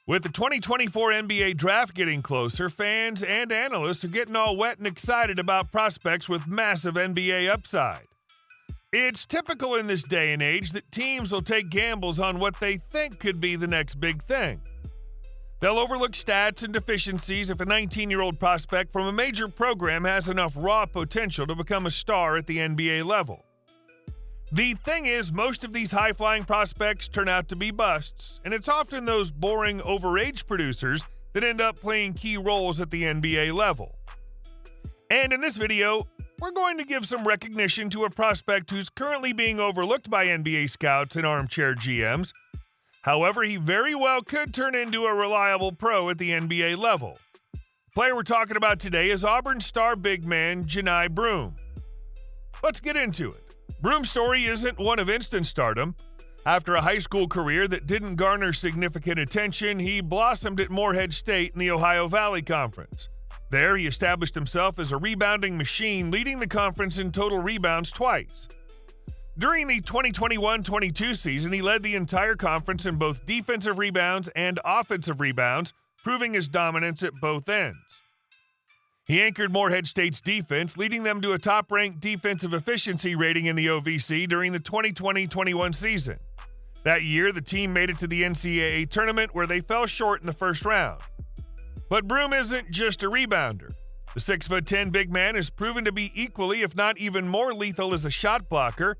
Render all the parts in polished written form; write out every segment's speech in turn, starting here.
With the 2024 NBA draft getting closer, fans and analysts are getting all wet and excited about prospects with massive NBA upside. It's typical in this day and age that teams will take gambles on what they think could be the next big thing. They'll overlook stats and deficiencies if a 19-year-old prospect from a major program has enough raw potential to become a star at the NBA level. The thing is, most of these high-flying prospects turn out to be busts, and it's often those boring, overage producers that end up playing key roles at the NBA level. And in this video, we're going to give some recognition to a prospect who's currently being overlooked by NBA scouts and armchair GMs. However, he very well could turn into a reliable pro at the NBA level. The player we're talking about today is Auburn star big man Johni Broome. Let's get into it. Broome's story isn't one of instant stardom. After a high school career that didn't garner significant attention, he blossomed at Morehead State in the Ohio Valley Conference. There, he established himself as a rebounding machine, leading the conference in total rebounds twice. During the 2021-22 season, he led the entire conference in both defensive rebounds and offensive rebounds, proving his dominance at both ends. He anchored Morehead State's defense, leading them to a top-ranked defensive efficiency rating in the OVC during the 2020-21 season. That year, the team made it to the NCAA tournament where they fell short in the first round. But Broome isn't just a rebounder. The 6'10" big man has proven to be equally, if not even more lethal as a shot blocker.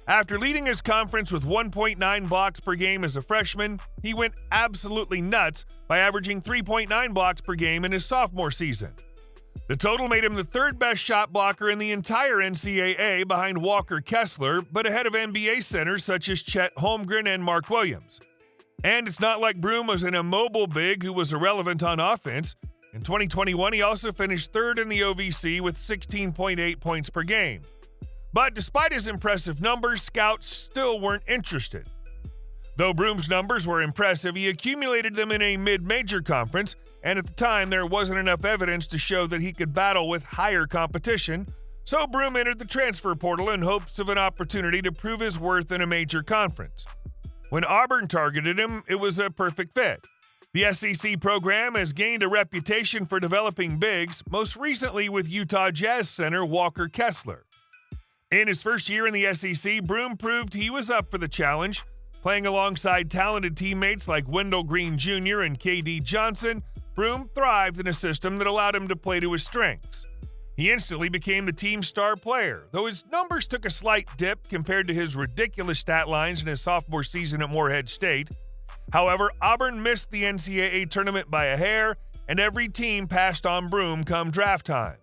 After leading his conference with 1.9 blocks per game as a freshman, he went absolutely nuts by averaging 3.9 blocks per game in his sophomore season. The total made him the third best shot blocker in the entire NCAA behind Walker Kessler, but ahead of NBA centers such as Chet Holmgren and Mark Williams. And it's not like Broome was an immobile big who was irrelevant on offense. In 2021, he also finished third in the OVC with 16.8 points per game. But despite his impressive numbers, scouts still weren't interested. Though Broome's numbers were impressive, he accumulated them in a mid-major conference, and at the time there wasn't enough evidence to show that he could battle with higher competition, so Broome entered the transfer portal in hopes of an opportunity to prove his worth in a major conference. When Auburn targeted him, it was a perfect fit. The SEC program has gained a reputation for developing bigs, most recently with Utah Jazz center Walker Kessler. In his first year in the SEC, Broome proved he was up for the challenge. Playing alongside talented teammates like Wendell Green Jr. and KD Johnson, Broome thrived in a system that allowed him to play to his strengths. He instantly became the team's star player, though his numbers took a slight dip compared to his ridiculous stat lines in his sophomore season at Morehead State. However, Auburn missed the NCAA tournament by a hair, and every team passed on Broome come draft time.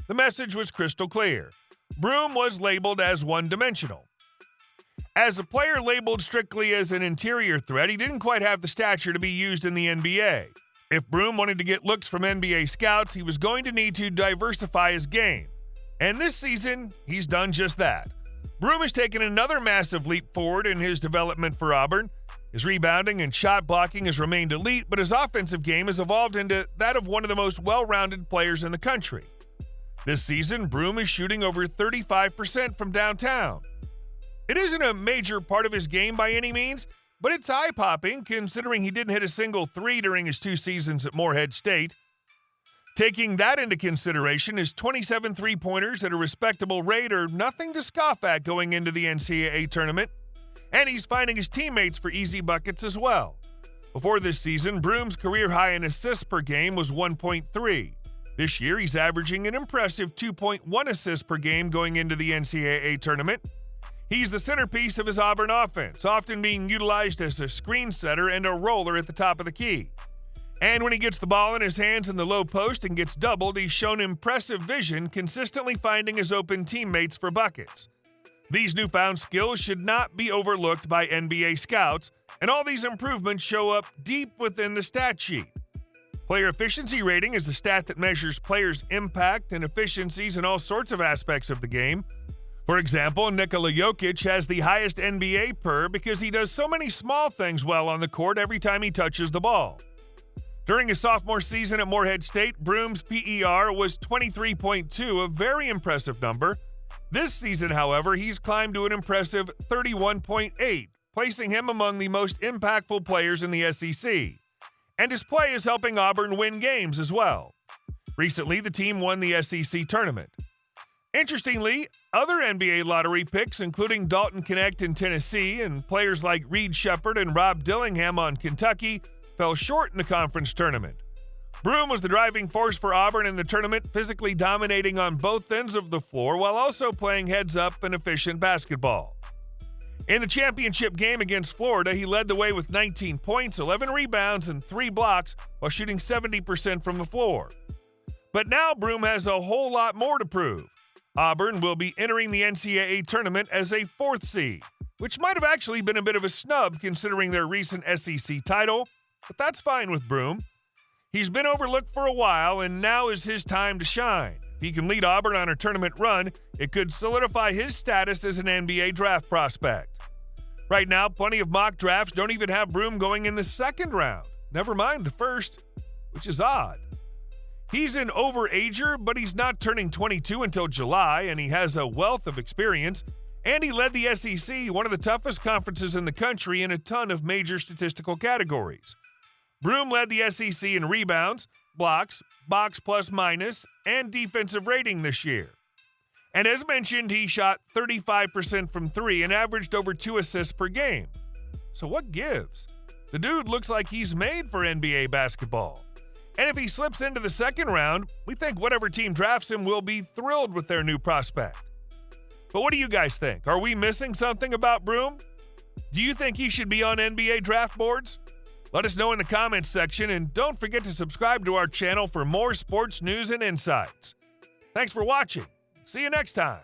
The message was crystal clear. Broome was labeled as one-dimensional. As a player labeled strictly as an interior threat, he didn't quite have the stature to be used in the NBA. If Broome wanted to get looks from NBA scouts, he was going to need to diversify his game. And this season, he's done just that. Broome has taken another massive leap forward in his development for Auburn. His rebounding and shot blocking has remained elite, but his offensive game has evolved into that of one of the most well-rounded players in the country. This season, Broome is shooting over 35% from downtown. It isn't a major part of his game by any means, but it's eye-popping considering he didn't hit a single three during his 2 seasons at Morehead State. Taking that into consideration, his 27 three-pointers at a respectable rate are nothing to scoff at going into the NCAA tournament, and he's finding his teammates for easy buckets as well. Before this season, Broome's career high in assists per game was 1.3. This year, he's averaging an impressive 2.1 assists per game going into the NCAA tournament. He's the centerpiece of his Auburn offense, often being utilized as a screen setter and a roller at the top of the key. And when he gets the ball in his hands in the low post and gets doubled, he's shown impressive vision, consistently finding his open teammates for buckets. These newfound skills should not be overlooked by NBA scouts, and all these improvements show up deep within the stat sheet. Player efficiency rating is a stat that measures players' impact and efficiencies in all sorts of aspects of the game. For example, Nikola Jokic has the highest NBA PER because he does so many small things well on the court every time he touches the ball. During his sophomore season at Morehead State, Broome's PER was 23.2, a very impressive number. This season, however, he's climbed to an impressive 31.8, placing him among the most impactful players in the SEC. and his play is helping Auburn win games as well. Recently, the team won the SEC tournament. Interestingly, other NBA lottery picks, including Dalton Knecht in Tennessee and players like Reed Shepherd and Rob Dillingham on Kentucky, fell short in the conference tournament. Broom was the driving force for Auburn in the tournament, physically dominating on both ends of the floor while also playing heads-up and efficient basketball. In the championship game against Florida, he led the way with 19 points, 11 rebounds, and 3 blocks while shooting 70% from the floor. But now Broom has a whole lot more to prove. Auburn will be entering the NCAA tournament as a 4th seed, which might have actually been a bit of a snub considering their recent SEC title, but that's fine with Broom. He's been overlooked for a while, and now is his time to shine. If he can lead Auburn on a tournament run, it could solidify his status as an NBA draft prospect. Right now, plenty of mock drafts don't even have Broom going in the 2nd round, never mind the 1st, which is odd. He's an overager, but he's not turning 22 until July, and he has a wealth of experience, and he led the SEC, one of the toughest conferences in the country, in a ton of major statistical categories. Broom led the SEC in rebounds, blocks, box plus minus, and defensive rating this year. And as mentioned, he shot 35% from 3 and averaged over 2 assists per game. So what gives? The dude looks like he's made for NBA basketball. And if he slips into the 2nd round, we think whatever team drafts him will be thrilled with their new prospect. But what do you guys think? Are we missing something about Broom? Do you think he should be on NBA draft boards? Let us know in the comments section, and don't forget to subscribe to our channel for more sports news and insights. Thanks for watching. See you next time.